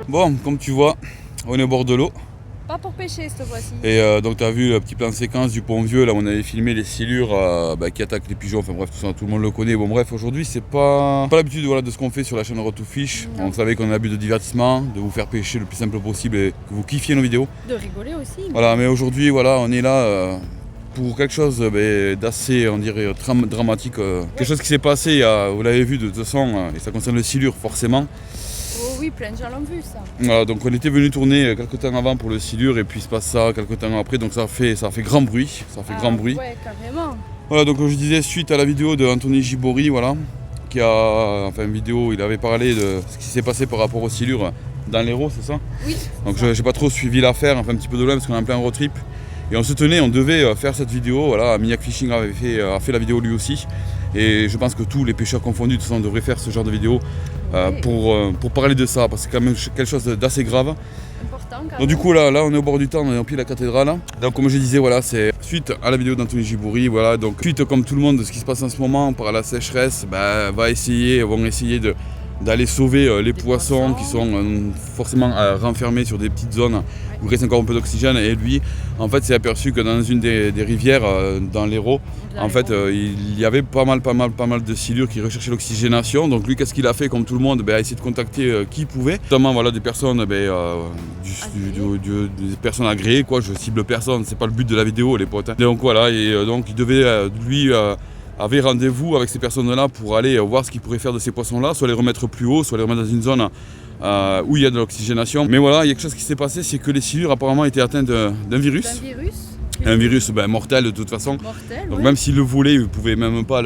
Bon, comme tu vois, on est au bord de l'eau. Pas pour pêcher cette fois-ci. Et donc tu as vu le petit plan de séquence du pont vieux, là où on avait filmé les silures qui attaquent les pigeons, enfin bref, tout le monde le connaît. Bon bref, aujourd'hui c'est pas l'habitude de ce qu'on fait sur la chaîne Road to Fish. On savait qu'on a un but de divertissement, de vous faire pêcher le plus simple possible et que vous kiffiez nos vidéos. De rigoler aussi. Voilà, mais aujourd'hui on est là pour quelque chose d'assez, on dirait, dramatique. Quelque chose qui s'est passé, vous l'avez vu de toute façon, et ça concerne le silure forcément. Oh oui, plein de gens l'ont vu ça. Voilà, donc on était venu tourner quelques temps avant pour le silure et puis il se passe ça quelques temps après, donc ça fait grand bruit. Ouais, carrément. Voilà, donc comme je disais, suite à la vidéo de Anthony Gibori, voilà, qui a, enfin une vidéo, il avait parlé de ce qui s'est passé par rapport au silure dans l'Hérault, c'est ça? Oui. Donc j'ai pas trop suivi l'affaire, enfin un petit peu de loin parce qu'on est en plein road trip. Et on se tenait, on devait faire cette vidéo, voilà, Miniac Fishing a fait la vidéo lui aussi. Et je pense que tous les pêcheurs confondus, de toute façon, devraient faire ce genre de vidéo pour parler de ça, parce que c'est quand même quelque chose d'assez grave. Important, donc du coup là on est au bord du temps, on est au pied de la cathédrale. Donc comme je disais, voilà, c'est suite à la vidéo d'Anthony Gibori, voilà, donc suite comme tout le monde de ce qui se passe en ce moment par la sécheresse, vont essayer d'aller sauver les poissons qui sont forcément renfermés sur des petites zones où il reste encore un peu d'oxygène. Et lui, en fait, s'est aperçu que dans une des rivières dans l'Hérault, en fait, il y avait pas mal de silures qui recherchaient l'oxygénation. Donc lui, qu'est-ce qu'il a fait, comme tout le monde, a essayé de contacter qui pouvait, notamment voilà, des personnes, des personnes agréées, quoi. Je cible personne, c'est pas le but de la vidéo, les potes. Donc voilà, et donc il devait avait rendez-vous avec ces personnes-là pour aller voir ce qu'ils pourraient faire de ces poissons-là, soit les remettre plus haut, soit les remettre dans une zone où il y a de l'oxygénation. Mais voilà, il y a quelque chose qui s'est passé, c'est que les silures apparemment étaient atteintes d'un virus. Un virus mortel de toute façon. Mortel, donc même s'ils le voulaient, ils ne pouvaient même pas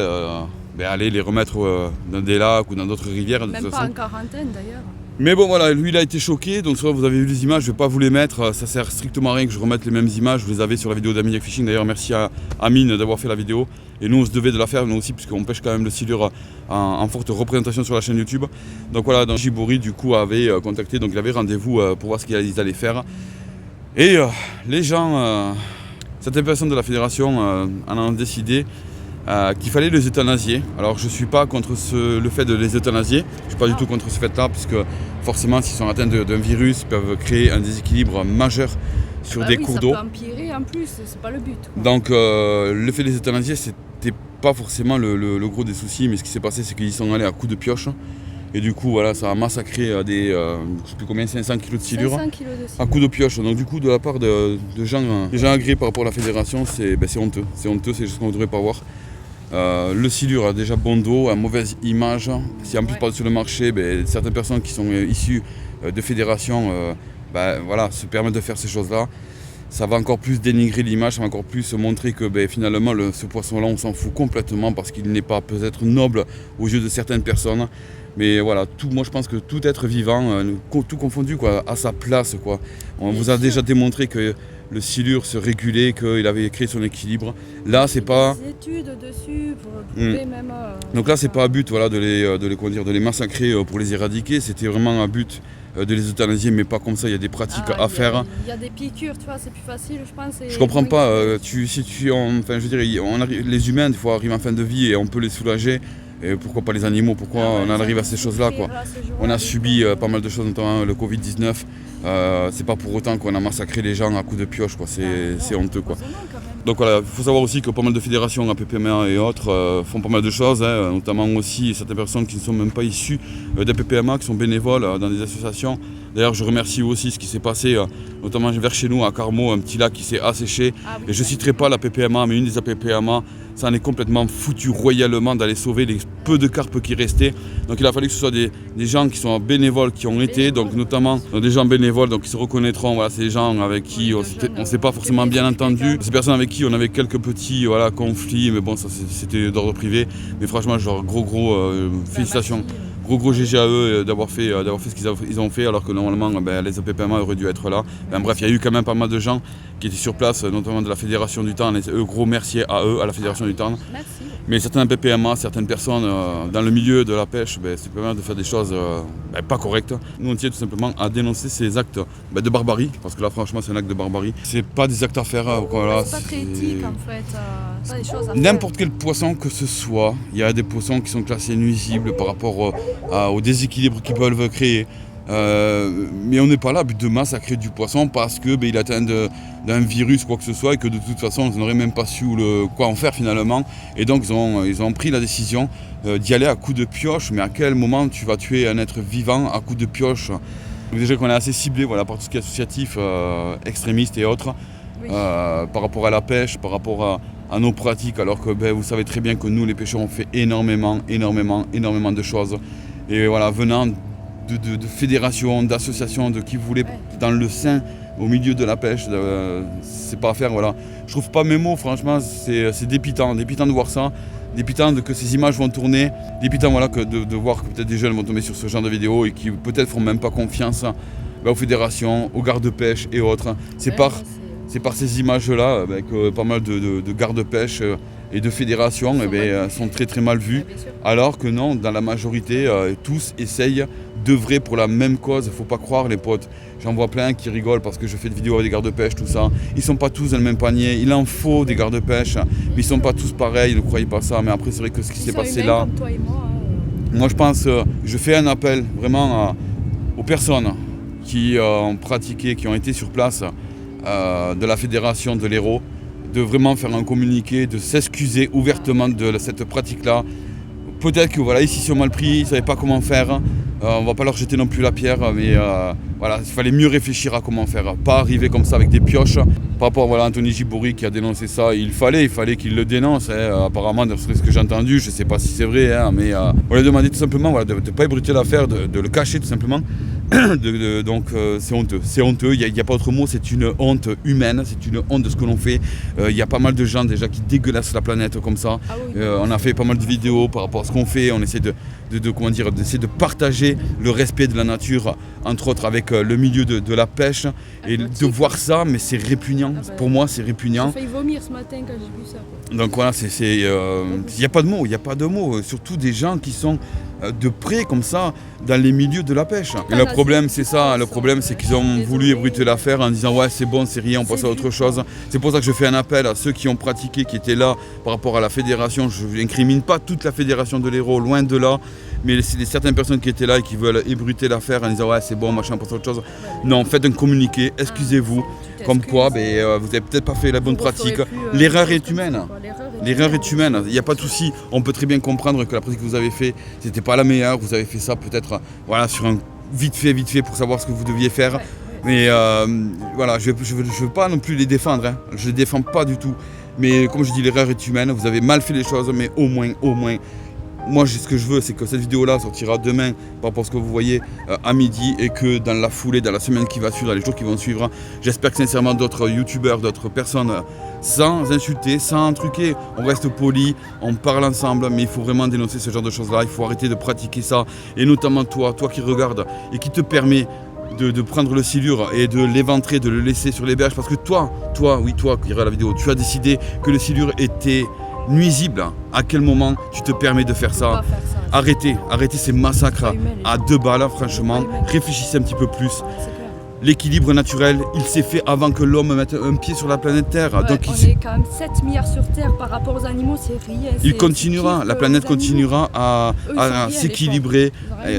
aller les remettre dans des lacs ou dans d'autres rivières. Même pas en quarantaine d'ailleurs. Mais bon voilà, lui il a été choqué, donc vous avez vu les images, je ne vais pas vous les mettre, ça sert strictement à rien que je remette les mêmes images, vous les avez sur la vidéo d'Aminiac Fishing, d'ailleurs merci à Amine d'avoir fait la vidéo, et nous on se devait de la faire nous aussi puisqu'on pêche quand même le silure en forte représentation sur la chaîne YouTube. Donc voilà, donc Gibori du coup avait contacté, donc il avait rendez-vous pour voir ce qu'ils allaient faire. Et les gens, certaines personnes de la fédération en ont décidé qu'il fallait les euthanasier. Alors je ne suis pas contre le fait de les euthanasier, je ne suis pas du tout contre ce fait-là, puisque forcément s'ils sont atteints d'un virus, ils peuvent créer un déséquilibre majeur sur des cours d'eau. Ça peut empirer en plus, c'est pas le but. Donc le fait de les euthanasier, c'était pas forcément le gros des soucis, mais ce qui s'est passé, c'est qu'ils sont allés à coups de pioche. Et du coup, voilà, ça a massacré je ne sais plus combien, 500 kg de silure. 500 kg de silure. À coups de pioche. Donc du coup, de la part de gens agréés par rapport à la fédération, c'est honteux. C'est honteux, c'est juste qu'on ne devrait pas voir. Le silure a déjà bon dos, a mauvaise image. Si en plus parle sur le marché, certaines personnes qui sont issues de fédérations voilà, se permettent de faire ces choses-là, ça va encore plus dénigrer l'image, ça va encore plus montrer que finalement ce poisson-là on s'en fout complètement parce qu'il n'est pas peut-être noble aux yeux de certaines personnes. Mais voilà, moi je pense que tout être vivant, tout confondu, quoi, à sa place, quoi. On vous a déjà démontré que le silure se régulait, qu'il avait créé son équilibre. Là, c'est pas. Des études dessus pour prouver même. Donc là, c'est pas un but, voilà, de les massacrer pour les éradiquer. C'était vraiment un but de les euthanasier, mais pas comme ça. Il y a des pratiques à faire. Il y a des piqûres, tu vois, c'est plus facile, je pense. Je comprends pas. Les humains, des fois, arrivent en fin de vie et on peut les soulager. Et pourquoi pas les animaux? Pourquoi on en arrive à ces choses-là, quoi? On a subi pas mal de choses, notamment le Covid-19. C'est pas pour autant qu'on a massacré les gens à coups de pioche, quoi. C'est honteux, quoi. Donc voilà, il faut savoir aussi que pas mal de fédérations, APPMA et autres, font pas mal de choses, notamment aussi certaines personnes qui ne sont même pas issues d'APPMA, qui sont bénévoles dans des associations. D'ailleurs, je remercie aussi ce qui s'est passé, notamment vers chez nous à Carmo, un petit lac qui s'est asséché. Et je ne citerai pas la PPMA, mais une des APPMA, ça en est complètement foutu royalement d'aller sauver les peu de carpes qui restaient. Donc il a fallu que ce soit des gens qui sont bénévoles qui ont été, donc notamment des gens bénévoles, donc qui se reconnaîtront. Voilà, c'est des gens avec qui on ne s'est pas forcément bien entendu. Ces personnes avec qui on avait quelques petits conflits, mais bon, ça c'était d'ordre privé. Mais franchement, genre gros félicitations. Gros GG à eux d'avoir fait ce qu'ils ont fait, alors que normalement les APPMA auraient dû être là. Bref, il y a eu quand même pas mal de gens qui étaient sur place, notamment de la Fédération du Tarn, et gros merci à eux, à la Fédération du Tarn. Merci. Mais certains APPMA, certaines personnes dans le milieu de la pêche, c'est permet de faire des choses pas correctes. Nous on tient tout simplement à dénoncer ces actes de barbarie, parce que là franchement c'est un acte de barbarie. C'est pas des actes à faire. Voilà, c'est pas très éthique en fait, pas des choses à faire. N'importe quel poisson que ce soit, il y a des poissons qui sont classés nuisibles par rapport au déséquilibre qu'ils peuvent créer. Mais on n'est pas là à but de massacrer du poisson parce que il atteint d'un virus, quoi que ce soit, et que de toute façon, on n'aurait même pas su quoi en faire finalement. Et donc, ils ont pris la décision d'y aller à coups de pioche. Mais à quel moment tu vas tuer un être vivant à coups de pioche? Donc déjà qu'on est assez ciblé par tout ce qui est associatif, extrémiste et autres, Oui. par rapport à la pêche, par rapport à nos pratiques, alors que vous savez très bien que nous, les pêcheurs, on fait énormément de choses. Et voilà, venant de fédérations, d'associations, de qui vous voulez, dans le sein, au milieu de la pêche, c'est pas à faire, voilà. Je trouve pas mes mots, franchement, c'est dépitant de voir ça, dépitant que ces images vont tourner, dépitant voilà, de voir que peut-être des jeunes vont tomber sur ce genre de vidéos et qui peut-être font même pas confiance aux fédérations, aux gardes-pêche et autres. C'est par ces images-là que pas mal de gardes-pêche et de fédérations sont très mal vues, alors que non, dans la majorité, tous essayent d'œuvrer pour la même cause. Il ne faut pas croire, les potes. J'en vois plein qui rigolent parce que je fais des vidéos avec des gardes-pêche, tout ça. Ils ne sont pas tous dans le même panier. Il en faut des gardes-pêche, mais ils ne sont pas tous pareils, ne croyez pas ça. Mais après, c'est vrai que ce qui s'est passé là... Comme toi et moi, Moi, je pense, je fais un appel vraiment aux personnes qui ont pratiqué, qui ont été sur place de la fédération de l'Hérault, de vraiment faire un communiqué, de s'excuser ouvertement de cette pratique-là. Peut-être que voilà, ici ils sont mal pris, ils ne savaient pas comment faire. On ne va pas leur jeter non plus la pierre, mais voilà, il fallait mieux réfléchir à comment faire. Pas arriver comme ça avec des pioches. Par rapport à Anthony Gibori qui a dénoncé ça, il fallait qu'il le dénonce. Apparemment, d'après ce que j'ai entendu, je ne sais pas si c'est vrai, mais on lui a demandé tout simplement de ne pas ébruiter l'affaire, de le cacher tout simplement. Donc c'est honteux, il n'y a pas autre mot, c'est une honte humaine, c'est une honte de ce que l'on fait. Il y a pas mal de gens déjà qui dégueulassent la planète comme ça. Ah oui. On a fait pas mal de vidéos par rapport à ce qu'on fait, on essaie d'essayer de partager le respect de la nature, entre autres avec le milieu de la pêche. Et de voir ça, mais c'est répugnant, pour moi c'est répugnant. J'ai failli vomir ce matin quand j'ai vu ça. Donc voilà, il n'y a pas de mots, surtout des gens qui sont de près comme ça dans les milieux de la pêche. Et le problème c'est ça, le problème c'est qu'ils ont voulu ébruiter l'affaire en disant ouais c'est bon, c'est rien, on passe à autre chose. C'est pour ça que je fais un appel à ceux qui ont pratiqué, qui étaient là par rapport à la fédération. Je n'incrimine pas toute la fédération de l'Hérault, loin de là, mais c'est certaines personnes qui étaient là et qui veulent ébruiter l'affaire en disant ouais c'est bon, machin, on passe à autre chose. Non, faites un communiqué, excusez-vous, comme quoi vous n'avez peut-être pas fait la bonne pratique. L'erreur est humaine. L'erreur est humaine, il n'y a pas de souci. On peut très bien comprendre que la pratique que vous avez fait, c'était pas la meilleure. Vous avez fait ça peut-être sur un vite fait pour savoir ce que vous deviez faire. Mais voilà, je veux pas non plus les défendre. Hein. Je les défends pas du tout. Mais comme je dis, l'erreur est humaine. Vous avez mal fait les choses, mais au moins. Moi, ce que je veux, c'est que cette vidéo-là sortira demain par rapport à ce que vous voyez à midi et que dans la foulée, dans la semaine qui va suivre, dans les jours qui vont suivre, j'espère que sincèrement d'autres youtubeurs, d'autres personnes, sans insulter, sans truquer, on reste poli, on parle ensemble, mais il faut vraiment dénoncer ce genre de choses-là, il faut arrêter de pratiquer ça. Et notamment toi qui regardes et qui te permet de prendre le silure et de l'éventrer, de le laisser sur les berges, parce que toi qui regarde la vidéo, tu as décidé que le silure était nuisible. À quel moment tu te permets de faire ça? Arrêtez ces massacres à 2 balles, franchement. Réfléchissez un petit peu plus. L'équilibre naturel, il s'est fait avant que l'homme mette un pied sur la planète Terre. Ouais, donc on est quand même 7 milliards sur Terre par rapport aux animaux, c'est rien. Il continuera, la planète continuera à s'équilibrer.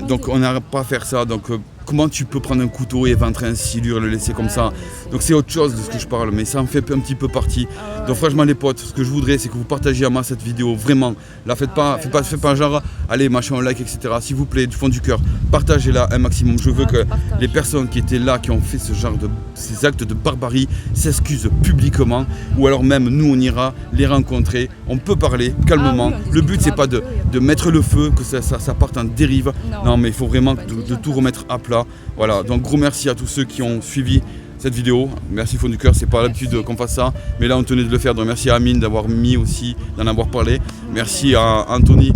Donc on n'arrête pas à faire ça. Donc comment tu peux prendre un couteau et éventrer un silure et le laisser comme ça? Donc c'est autre chose de ce que je parle, mais ça en fait un petit peu partie. Donc franchement les potes, ce que je voudrais c'est que vous partagiez à moi cette vidéo, vraiment. Là faites pas genre, allez machin, like, etc. S'il vous plaît, du fond du cœur, partagez-la un maximum. Je veux que les personnes qui étaient là, qui ont fait ces actes de barbarie, s'excusent publiquement. Ou alors même nous on ira les rencontrer, on peut parler calmement. Le but c'est pas de mettre le feu, que ça parte en dérive. Non mais il faut vraiment de tout remettre à plat. Voilà, donc gros merci à tous ceux qui ont suivi cette vidéo. Merci fond du cœur, c'est pas l'habitude qu'on fasse ça, mais là on tenait de le faire. Donc merci à Amine d'avoir mis aussi, d'en avoir parlé. Merci à Anthony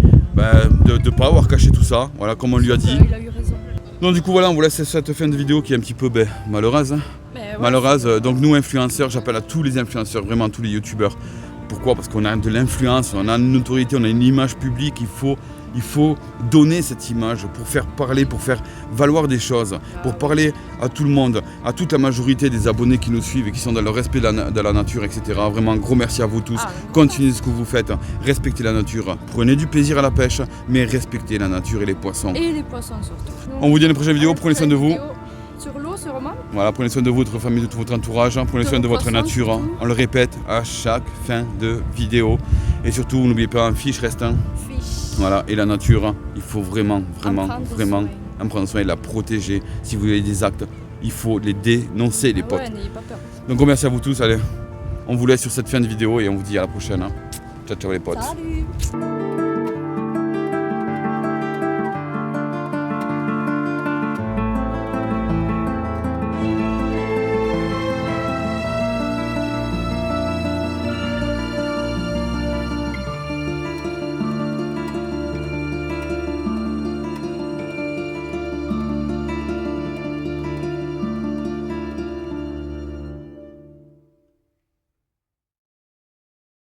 de ne pas avoir caché tout ça, voilà, comme on lui a dit. Il a eu raison. Donc du coup voilà, on vous laisse cette fin de vidéo qui est un petit peu malheureuse. Malheureuse. Donc nous influenceurs, j'appelle à tous les influenceurs, vraiment tous les youtubeurs. Pourquoi? Parce qu'on a de l'influence, on a une notoriété, on a une image publique, il il faut donner cette image pour faire parler, pour faire valoir des choses, pour parler à tout le monde, à toute la majorité des abonnés qui nous suivent et qui sont dans le respect de la nature, etc. Vraiment, un gros merci à vous tous. Continuez ce que vous faites, respectez la nature, prenez du plaisir à la pêche, mais respectez la nature et les poissons. Et les poissons surtout. On vous dit à une prochaine vidéo, prenez soin de vous. Sur l'eau, sûrement. Voilà, prenez soin de vous, de votre famille, de tout votre entourage, prenez soin de votre nature. On le répète à chaque fin de vidéo. Et surtout, n'oubliez pas, un fiche reste un. Fiche. Voilà, et la nature, il faut vraiment En en prendre soin et la protéger. Si vous avez des actes, il faut les dénoncer, les potes. Ouais, n'ayez pas peur. Donc, merci à vous tous. Allez, on vous laisse sur cette fin de vidéo et on vous dit à la prochaine. Ciao, ciao les potes. Salut.